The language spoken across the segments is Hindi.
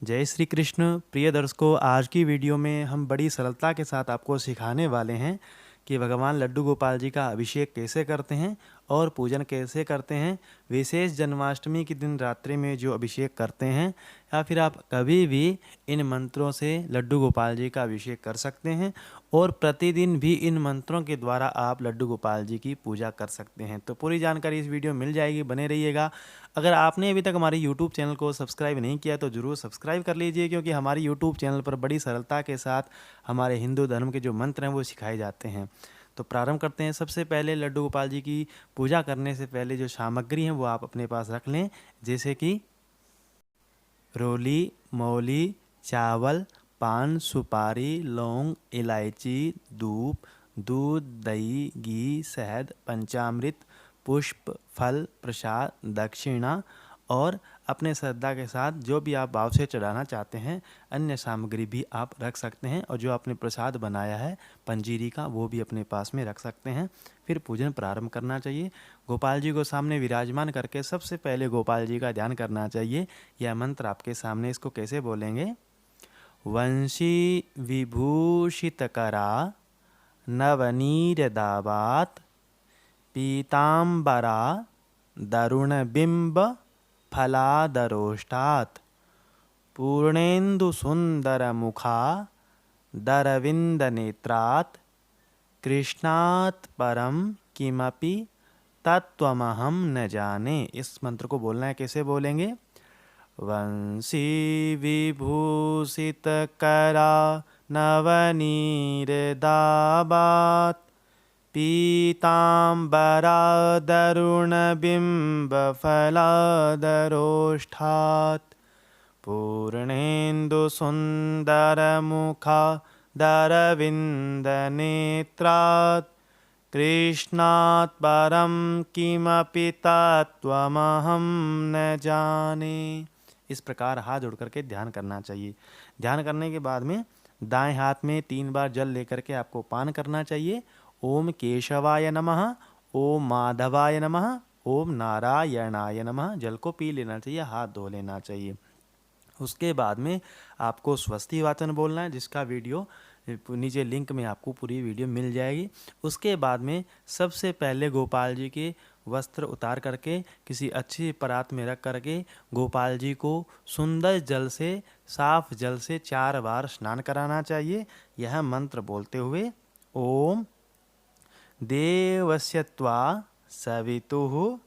जय श्री कृष्ण। प्रिय दर्शकों, आज की वीडियो में हम बड़ी सरलता के साथ आपको सिखाने वाले हैं कि भगवान लड्डू गोपाल जी का अभिषेक कैसे करते हैं और पूजन कैसे करते हैं। विशेष जन्माष्टमी के दिन रात्रि में जो अभिषेक करते हैं या फिर आप कभी भी इन मंत्रों से लड्डू गोपाल जी का अभिषेक कर सकते हैं और प्रतिदिन भी इन मंत्रों के द्वारा आप लड्डू गोपाल जी की पूजा कर सकते हैं। तो पूरी जानकारी इस वीडियो में मिल जाएगी, बने रहिएगा। अगर आपने अभी तक हमारे YouTube चैनल को सब्सक्राइब नहीं किया तो ज़रूर सब्सक्राइब कर लीजिए, क्योंकि हमारे YouTube चैनल पर बड़ी सरलता के साथ हमारे हिंदू धर्म के जो मंत्र हैं वो सिखाए जाते हैं। तो प्रारंभ करते हैं। सबसे पहले लड्डू गोपाल जी की पूजा करने से पहले जो सामग्री है वो आप अपने पास रख लें, जैसे कि रोली, मौली, चावल, पान, सुपारी, लौंग, इलायची, धूप, दूध, दही, घी, शहद, पंचामृत, पुष्प, फल, प्रसाद, दक्षिणा और अपने श्रद्धा के साथ जो भी आप भाव से चढ़ाना चाहते हैं अन्य सामग्री भी आप रख सकते हैं। और जो आपने प्रसाद बनाया है पंजीरी का वो भी अपने पास में रख सकते हैं। फिर पूजन प्रारंभ करना चाहिए। गोपाल जी को सामने विराजमान करके सबसे पहले गोपाल जी का ध्यान करना चाहिए। यह मंत्र आपके सामने, इसको कैसे बोलेंगे? वंशी विभूषित करा नवनीरदावात पीतांबरा दरुण बिंब फलादरोष्टात् पूर्णेन्दु सुंदर मुखा दरविंद नेत्रात् कृष्णात् परम किमपि तत्त्वमहं न जाने। इस मंत्र को बोलना है, कैसे बोलेंगे? वंशी विभूषित करा नवनीरदावात् पीतांबरा दरुणबिम्बफलादरोष्ठात् पूर्णेन्दु सुन्दरमुखा दरविन्दनेत्रात् कृष्णात् परं किमपि तत्त्वमहं न जाने। इस प्रकार हाथ जोड़ करके ध्यान करना चाहिए। ध्यान करने के बाद में दाएं हाथ में 3 बार जल लेकर के आपको पान करना चाहिए। ओम केशवाय नमः, ओम माधवाय नमः, ओम नारायणाय नमः। जल को पी लेना चाहिए, हाथ धो लेना चाहिए। उसके बाद में आपको स्वस्ति वाचन बोलना है, जिसका वीडियो नीचे लिंक में आपको पूरी वीडियो मिल जाएगी। उसके बाद में सबसे पहले गोपाल जी के वस्त्र उतार करके किसी अच्छी परात में रख करके गोपाल जी को सुंदर जल से, साफ जल से 4 बार स्नान कराना चाहिए। यह मंत्र बोलते हुए ओम देवस्य त्वा सवितुः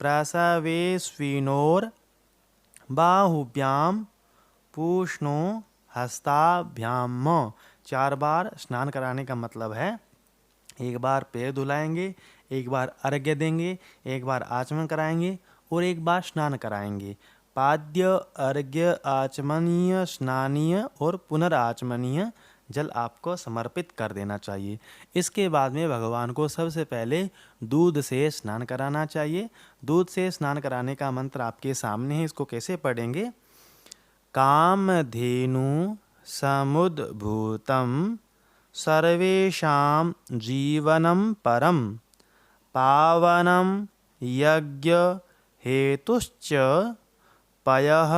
प्रसवेस्विनोर बाहुभ्यां पूष्णो हस्ताभ्याम 4 बार स्नान कराने का मतलब है, एक बार पैर धुलाएंगे, एक बार अर्घ्य देंगे, एक बार आचमन कराएंगे और एक बार स्नान कराएंगे। पाद्य, अर्घ्य, आचमनीय, स्नानीय और पुनराचमनीय जल आपको समर्पित कर देना चाहिए। इसके बाद में भगवान को सबसे पहले दूध से स्नान कराना चाहिए। दूध से स्नान कराने का मंत्र आपके सामने है, इसको कैसे पढ़ेंगे? कामधेनु समुद्भूतं सर्वेषां जीवनं परं पावनं यज्ञ हेतुश्च पयः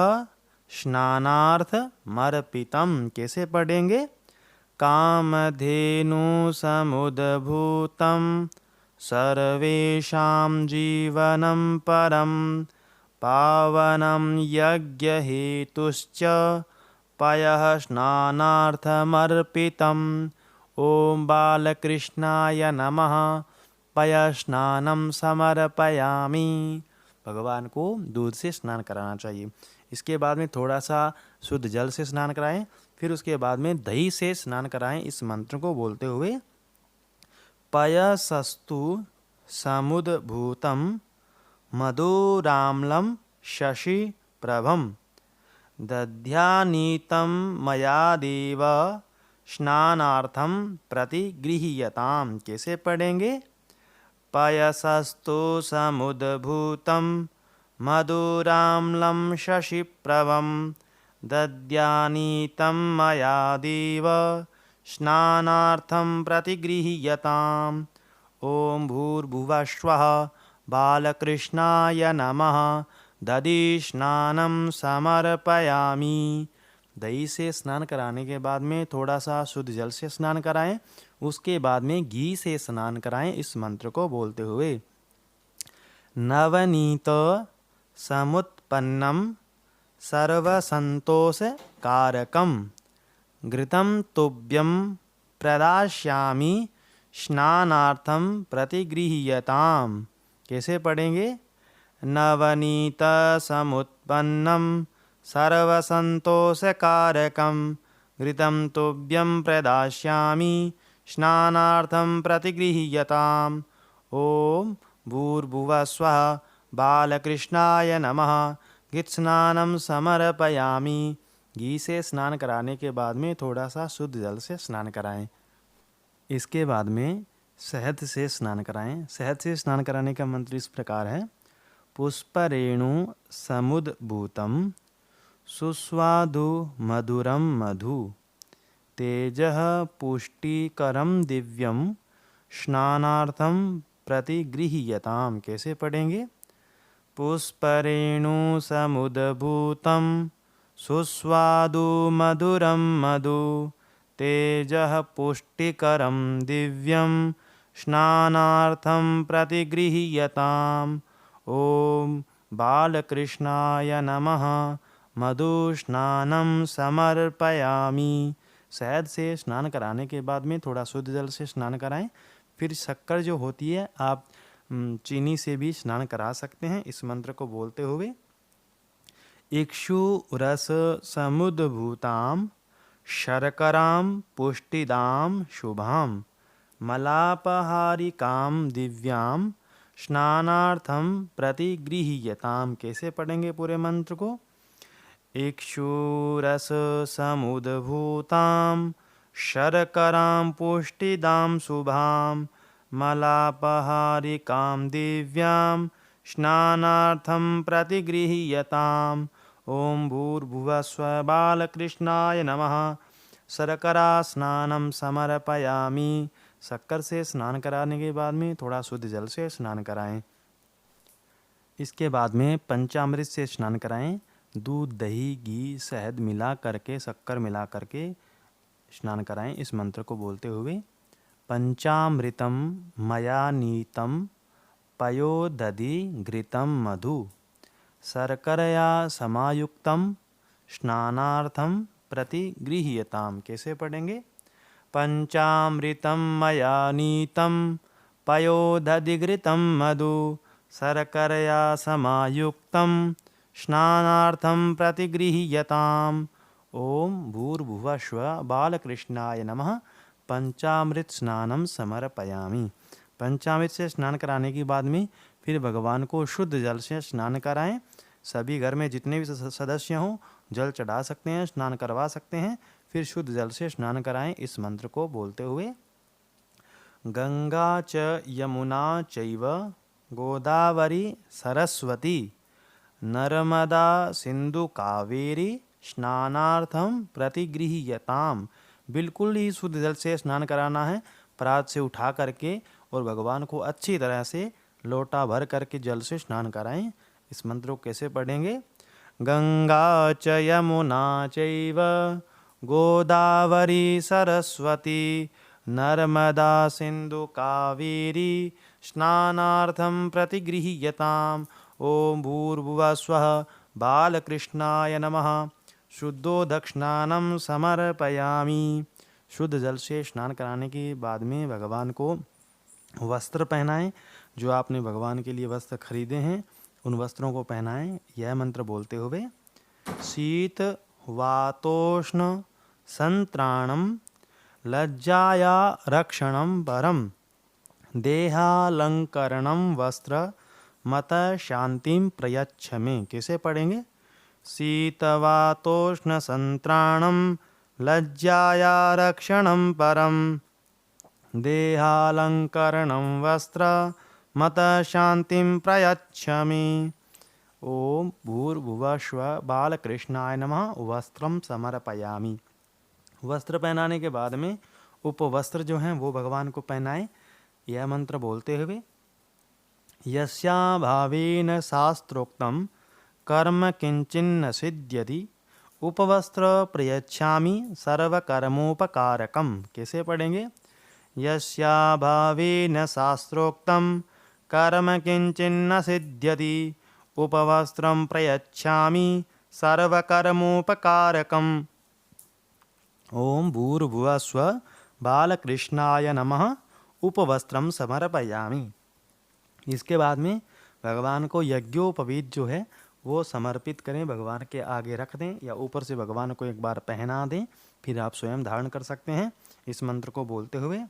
स्नानार्थमर्पितं। कैसे पढ़ेंगे? कामधेनु समुद्भूतं सर्वेषां जीवनं परं पावनं यज्ञहेतुश्च पयः स्नानार्थमर्पितम्। ओम बालकृष्णाय नमः, पय स्नानं समर्पयामि। भगवान को दूध से स्नान कराना चाहिए। इसके बाद में थोड़ा सा शुद्ध जल से स्नान कराएं, फिर उसके बाद में दही से स्नान कराएं। इस मंत्र को बोलते हुए पयसस्तु समुद्भूतं मधुराम्लं शशि प्रभं दध्यानीतं मया देव स्नानार्थं प्रतिगृह्यताम्। कैसे पढ़ेंगे? पयसस्तु समुद्भूतं मधुराम्लं शशिप्रभं दध्यानीतं मया देव स्नानार्थं प्रतिगृह्यताम्। ओम भूर्भुवः स्वः बालकृष्णाय नमः, दधि स्नानं समर्पयामि। दही से स्नान कराने के बाद में थोड़ा सा शुद्ध जल से स्नान कराएं, उसके बाद में घी से स्नान कराएं। इस मंत्र को बोलते हुए नवनीत समुत्पन्नम सर्वसंतोष कारकम घृतं तुभ्यं प्रदास्यामि स्नानार्थं प्रतिगृह्यताम्। कैसे पढ़ेंगे? नवनीत समुत्पन्नं सर्वसंतोषकारकं घृतं तुभ्यं प्रदास्यामि स्नानार्थं प्रतिगृह्यताम्। ओम भूर्भुवः स्वः बालकृष्णाय नमः। घृतस्नानं समर्पयामि। घी से स्नान कराने के बाद में थोड़ा सा शुद्ध जल से स्नान कराएं। इसके बाद में शहद से स्नान कराएं। शहद से स्नान कराने का मंत्र इस प्रकार है। पुष्परेणु समुद्भूतं सुस्वादु मधुरम मधु तेजः पुष्टिकरम दिव्यम स्नानार्थम प्रतिगृह्यताम्। कैसे पढ़ेंगे? पुष्परेणु समुद्भूतं सुस्वादु मधुरम मधु तेजः पुष्टिकरं दिव्यं स्नानार्थं प्रतिगृह्यताम्। ओम बालकृष्णाय नमः। मधु स्नानं समर्पयामि। शहद से स्नान कराने के बाद में थोड़ा शुद्ध जल से स्नान कराएं। फिर शक्कर जो होती है आप चीनी से भी स्नान करा सकते हैं। इस मंत्र को बोलते हुए इक्षु रस समुद्भूताम शर्कराम पुष्टिदाम शुभाम मलापहारिकाम दिव्याम स्नानार्थम प्रतिगृह्यताम। कैसे पढ़ेंगे पूरे मंत्र को? इक्षु रस समुद्भूताम शर्करां पुष्टिदां शुभां मलापहारिकां दिव्यां स्नानार्थं प्रतिगृह्यताम्। ओम भूर्भुवः स्वः बालकृष्णाय नमः। शर्करा स्नानं समर्पयामि। शक्कर से स्नान कराने के बाद में थोड़ा शुद्ध जल से स्नान कराएं। इसके बाद में पंचामृत से स्नान कराएं। दूध, दही, घी, शहद मिला करके, शक्कर मिला करके स्नान कराएं। इस मंत्र को बोलते हुए पंचामृतम मया नीतम पयोदधि घृतम मधु शर्करया समायुक्तम स्नानार्थम प्रतिगृह्यताम्। कैसे पढ़ेंगे? पंचामृतम मया नीतम पयोदधि घृतम मधु शर्करया समायुक्तम स्नानार्थं प्रतिगृह्यताम्। ओम भूर्भुवः स्वः बालकृष्णाय नमः। पंचामृत स्नानं समर्पयामि। पंचामृत से स्नान कराने के बाद में फिर भगवान को शुद्ध जल से स्नान कराएं। सभी घर में जितने भी सदस्य हों जल चढ़ा सकते हैं, स्नान करवा सकते हैं। फिर शुद्ध जल से स्नान कराएं। इस मंत्र को बोलते हुए गंगा च यमुना चैव गोदावरी सरस्वती नर्मदा सिंधु कावेरी स्नानार्थम प्रतिगृह्यताम्। बिल्कुल ही शुद्ध जल से स्नान कराना है। परात से उठा करके और भगवान को अच्छी तरह से लोटा भर करके जल से स्नान कराएं। इस मंत्र को कैसे पढ़ेंगे? गंगा च यमुना चैव गोदावरी सरस्वती नर्मदा सिंधु कावेरी स्नानार्थं प्रतिगृह्यताम्। ओम भूर्भुवः स्वः बालकृष्णाय नमः। शुद्धोदक स्नानं समर्पयामि। शुद्ध जल से स्नान कराने के बाद में भगवान को वस्त्र पहनाएं। जो आपने भगवान के लिए वस्त्र खरीदे हैं उन वस्त्रों को पहनाएं। यह मंत्र बोलते हुए शीत वातोष्ण संत्राणम लज्जाया रक्षणं परम देहालंकरणं वस्त्र मत शांतिं प्रयच्छ मे। कैसे पढ़ेंगे? शीतवातोष्ण संत्राणं लज्जाया रक्षणं परम देहालंकरणं वस्त्र मत शांतिं प्रयच्छ मे। ओम भूर्भुवः स्वः बालकृष्णाय नमः। वस्त्रं समर्पयामि। वस्त्र पहनाने के बाद में उपवस्त्र जो हैं वो भगवान को पहनाएं। यह मंत्र बोलते हुए यस्या भावेन शास्त्रोक्तम कर्म किंचिन्न सिद्ध्यति उपवस्त्र प्रयच्छामि सर्वकर्मोपकारकम। कैसे पढ़ेंगे? यस्याभावेन शास्त्रोक्तं कर्म किंचिन्न सिद्ध्यति उपवस्त्रं प्रयच्छामि सर्वकर्मोपकारकम्। ओम भूर्भुवस्व बालकृष्णाय नमः उपवस्त्रम समर्पयामि। इसके बाद में भगवान को यज्ञोपवीत जो है वो समर्पित करें, भगवान के आगे रख दें या ऊपर से भगवान को एक बार पहना दें, फिर आप स्वयं धारण कर सकते हैं। इस मंत्र को बोलते हुए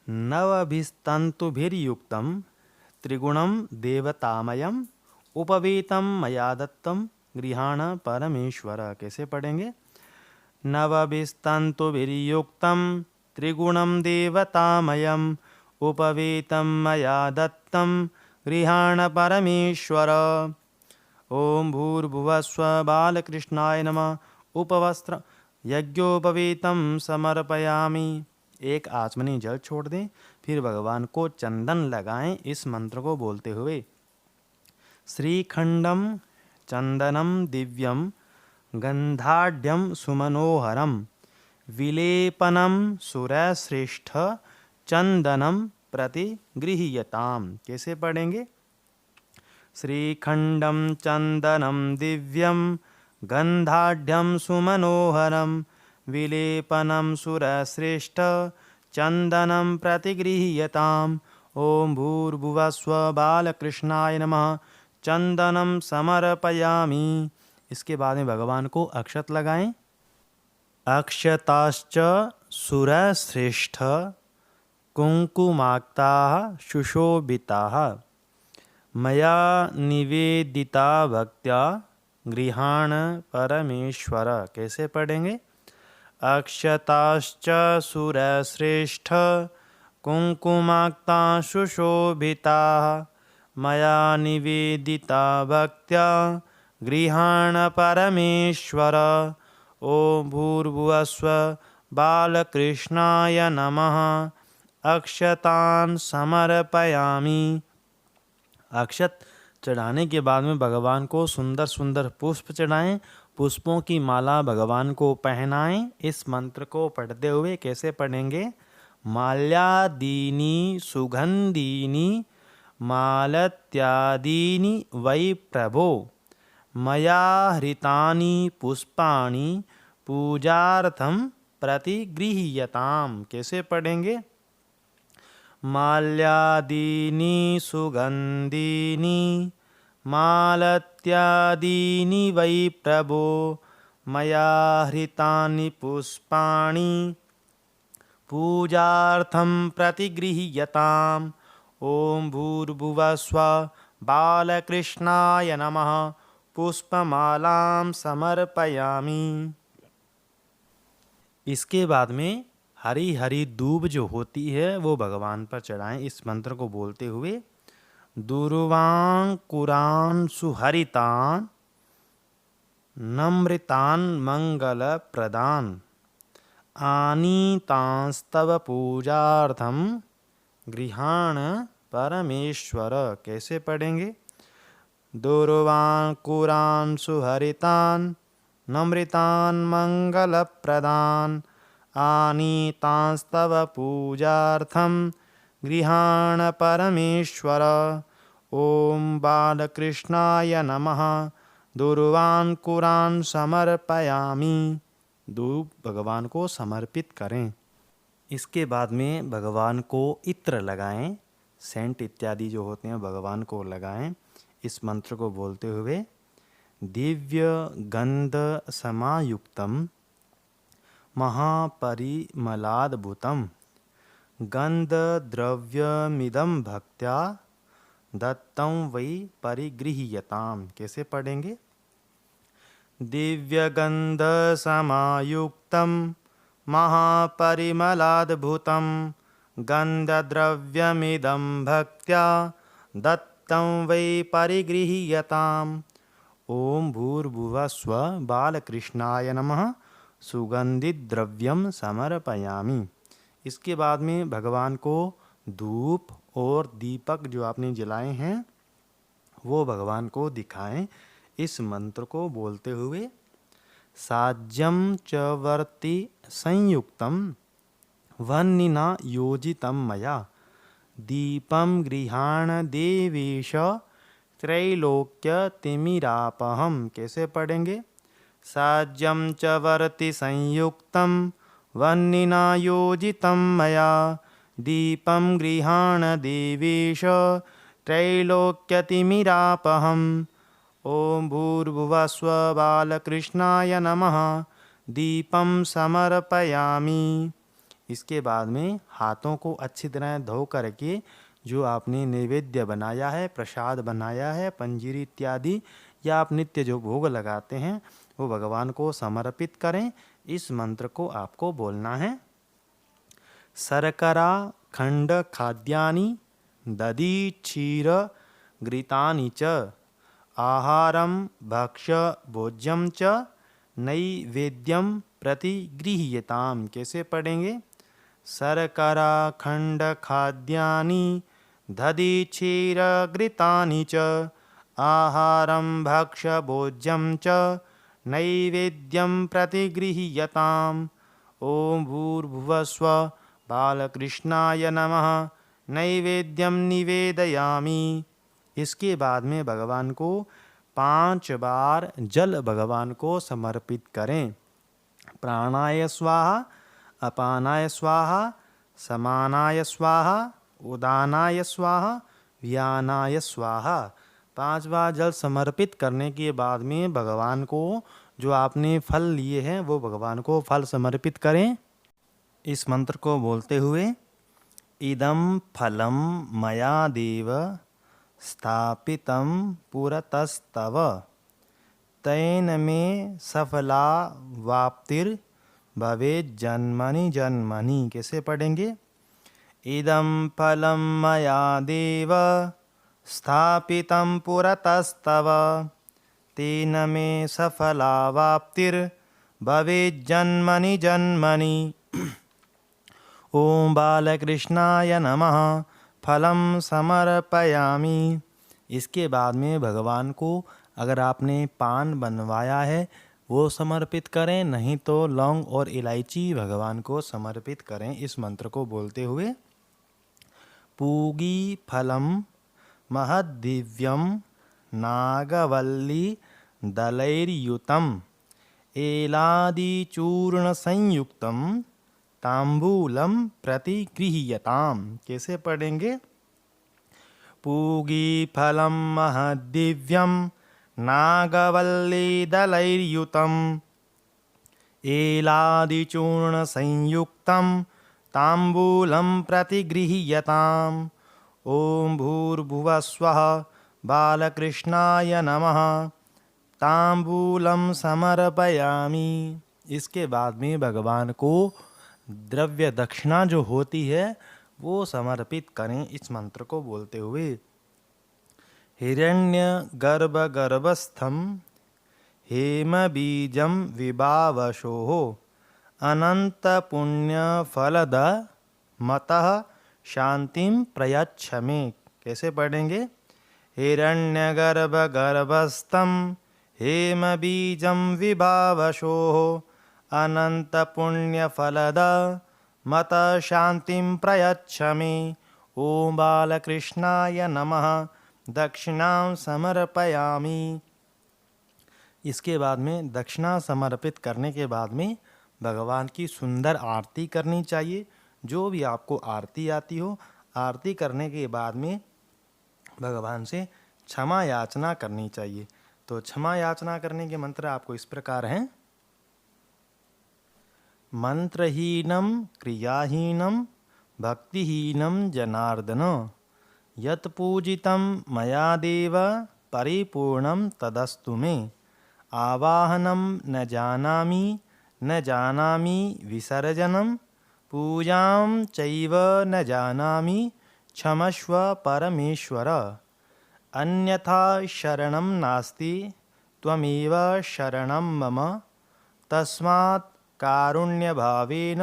नवभिस्तंतुभिर्युक्तं त्रिगुणं देवतामयम् उपवीतं मया दत्तं गृहाण परमेश्वर। कैसे पढ़ेंगे? नवभिस्तंतुभिर्युक्तं त्रिगुणं देवतामयम् उपवीतं मया दत्तं गृहाण परमेश्वर। ओम भूर्भुवस्व बालकृष्णाय नमः उपवस्त्र यज्ञोपवीतं समर्पयामि। एक आचमनी जल छोड़ दें, फिर भगवान को चंदन लगाएं। इस मंत्र को बोलते हुए श्रीखंडम चंदनम दिव्यम गंधाढ्यम सुमनोहरम विलेपनम सुरश्रेष्ठ चंदनम प्रतिगृह्यताम। कैसे पढ़ेंगे? श्रीखंडम चंदनम दिव्यम गंधाढ्यम सुमनोहरम विलेपनम सुरश्रेष्ठ चंदनम प्रतिगृह्यताम। ओम भूर्भुवस्व बालकृष्णाय नमः चंदनम समर्पयामि। इसके बाद में भगवान को अक्षत लगाएं। अक्षताश्च सुरश्रेष्ठ कुंकुमाक्ताः सुशोभिताः मया निवेदिता भक्त्या गृहाण परमेश्वर। कैसे पढ़ेंगे? अक्षताश्च सुरश्रेष्ठ कुंकुमाक्ता सुशोभिताः मया निवेदिता भक्त्या गृहाण परमेश्वर। ओम भूर्भुवस्व बालकृष्णाय नमः अक्षतान् समर्पयामि। अक्षत चढ़ाने के बाद में भगवान को सुंदर सुंदर पुष्प चढ़ाएं, पुष्पों की माला भगवान को पहनाएं। इस मंत्र को पढ़ते हुए कैसे पढ़ेंगे? माल्यादीनि सुगंधीनि मालत्यादीनि वै प्रभो मया हृतानि पुष्पाणि पूजार्थं प्रतिगृह्यताम। कैसे पढ़ेंगे? माल्यादीनि सुगंधीनि मालत्यादीनि वै प्रभो मया हृतानि पुष्पाणि पूजार्थं प्रतिगृह्यताम्। ओम भूर्भुवस्व बालकृष्णाय नमः पुष्पमालां समर्पयामि। इसके बाद में हरी हरी दूब जो होती है वो भगवान पर चढ़ाएं। इस मंत्र को बोलते हुए दुर्वांकुरान् सुहरितान् नम्रतान् मंगल प्रदान आनीतांस्तव पूजार्थं गृहाण परमेश्वर। कैसे पढ़ेंगे? दुर्वांकुरान् सुहरितान् नम्रतान् मंगल प्रदान आनीतांस्तव पूजार्थं गृहाण परमेश्वर। ओम बालकृष्णाय नमः दुर्वांकुरान् समर्पयामि। धूप भगवान को समर्पित करें। इसके बाद में भगवान को इत्र लगाएं, सेंट इत्यादि जो होते हैं भगवान को लगाएं। इस मंत्र को बोलते हुए दिव्य गंध समायुक्तम महापरिमलाद्भुतम गंध द्रव्यमिदं भक्त्या दत्तं वै परिगृह्यताम। कैसे पढ़ेंगे? दिव्य गंध समायुक्तम महापरिमलाद्भुतम गंध द्रव्यमिदं भक्त्या दत्तं वै परिगृह्यताम। ओम भूर्भुवस्व बालकृष्णाय नमः सुगंधित द्रव्यम समर्पयामि। इसके बाद में भगवान को धूप और दीपक जो आपने जलाए हैं वो भगवान को दिखाएं। इस मंत्र को बोलते हुए साज्यं च वर्ति संयुक्तं वह्निना योजितं मया दीपं गृहाण देवेश त्रैलोक्य तिमिरापहम। कैसे पढ़ेंगे? साज्यं च वर्ति संयुक्तं वह्निना योजितं मया दीपं गृहाण देवेश त्रैलोक्यतिमिरापहम्। ओम भूर्भुवस्व बालकृष्णाय नमः दीपं समर्पयामि। इसके बाद में हाथों को अच्छी तरह धो करके जो आपने नैवेद्य बनाया है, प्रसाद बनाया है, पंजीरी इत्यादि या आप नित्य जो भोग लगाते हैं वो भगवान को समर्पित करें। इस मंत्र को आपको बोलना है। शर्करा खंड खाद्यानि दधि क्षीर घृतानि च आहारं भक्ष्य भोज्यं च नैवेद्यं प्रतिगृह्यताम्। कैसे पढ़ेंगे? शर्करा खंड खाद्यानि दधि क्षीर घृतानि च आहारं भक्ष्य भोज्यं च नैवेद्यं प्रतिगृह्यताम्। ओम भूर्भुवस्व बालकृष्णाय नमः नैवेद्यं निवेदयामि। इसके बाद में भगवान को 5 बार जल भगवान को समर्पित करें। प्राणाय स्वाहा, अपानाय स्वाहा, समानाय स्वाहा, उदानाय स्वाहा, व्यानाय स्वाहा। 5 बार जल समर्पित करने के बाद में भगवान को जो आपने फल लिए हैं वो भगवान को फल समर्पित करें। इस मंत्र को बोलते हुए इदं फलं मया देव स्थापितं पुरतस्तव तेन मे सफला वाप्तिर् भवेत् जन्मनि जन्मनि। कैसे पढ़ेंगे? इदं फलं मया देव स्थापितं पुरतस्तव तेन मे सफला वाप्तिर् भवेत् जन्मनि जन्मनि। ओम बालकृष्णाय नमः फलं समर्पयामि। इसके बाद में भगवान को अगर आपने पान बनवाया है वो समर्पित करें, नहीं तो लौंग और इलायची भगवान को समर्पित करें। इस मंत्र को बोलते हुए पूगी फलं महद्दिव्यं नागवल्ली दलैर्युतम् एलादिचूर्ण संयुक्तं तांबूलम प्रतिगृह्यताम्। कैसे पढ़ेंगे? पूगी फलं महद्दिव्यं नागवल्ली दलैर्युतम् एलादिचूर्ण संयुक्तं तांबूलं प्रतिगृह्यताम्। ओम भूर्भुवस्वः बालकृष्णाय नमः तांबूलं समर्पयामि। इसके बाद में भगवान को द्रव्य दक्षिणा जो होती है वो समर्पित करें। इस मंत्र को बोलते हुए हिरण्य गर्भ गर्भस्थम हेम बीजम विभावशोः अनंत पुण्य फलद मतः शांतिम प्रयच्छ मे। कैसे पढ़ेंगे? हिरण्य गर्भ गर्भस्थम हेम बीजम विभावशोः अनंत पुण्य फलद मत शांतिं प्रयच्छ मे। ओम बालकृष्णाय नमः दक्षिणां समर्पयामि। इसके बाद में दक्षिणा समर्पित करने के बाद में भगवान की सुंदर आरती करनी चाहिए। जो भी आपको आरती आती हो, आरती करने के बाद में भगवान से क्षमा याचना करनी चाहिए। तो क्षमा याचना करने के मंत्र आपको इस प्रकार हैं। मंत्रहीनं क्रियाहीनं भक्तिहीनं जनार्दन यत् पूजितं मया देव परिपूर्णं तदस्तु मे। आवाहनं न जानामि विसर्जनं पूजां चैव न जानामि क्षमस्व परमेश्वर। अन्यथा शरणं नास्ति त्वमेव शरणं मम तस्मात् कारुण्य भावेन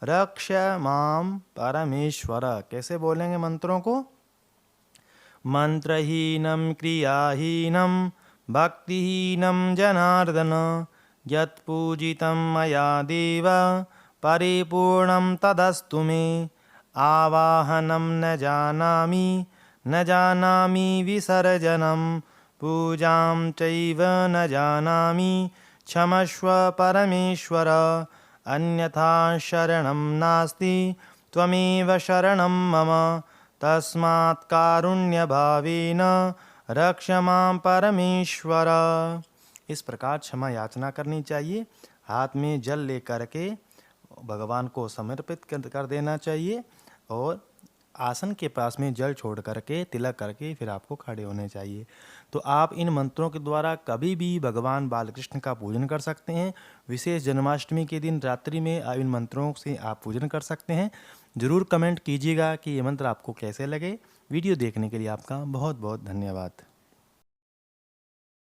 रक्ष मां परमेश्वर। कैसे बोलेंगे मंत्रों को? मंत्रहीनं क्रियाहीनं भक्तिहीनं जनार्दन यत्पूजितं मया देव परिपूर्णं तदस्तु मे। आवाहनं न जानामि विसर्जनं पूजां चैव न जानामि क्षमस्व परमेश्वर। अन्यथा शरणं नास्ति त्वमेव शरणं मम तस्मात् कारुण्यभावेन रक्ष मां परमेश्वर। इस प्रकार क्षमा याचना करनी चाहिए। हाथ में जल लेकर के भगवान को समर्पित कर देना चाहिए और आसन के पास में जल छोड़ करके तिलक करके फिर आपको खड़े होने चाहिए। तो आप इन मंत्रों के द्वारा कभी भी भगवान बालकृष्ण का पूजन कर सकते हैं। विशेष जन्माष्टमी के दिन रात्रि में इन मंत्रों से आप पूजन कर सकते हैं। ज़रूर कमेंट कीजिएगा कि ये मंत्र आपको कैसे लगे। वीडियो देखने के लिए आपका बहुत बहुत धन्यवाद।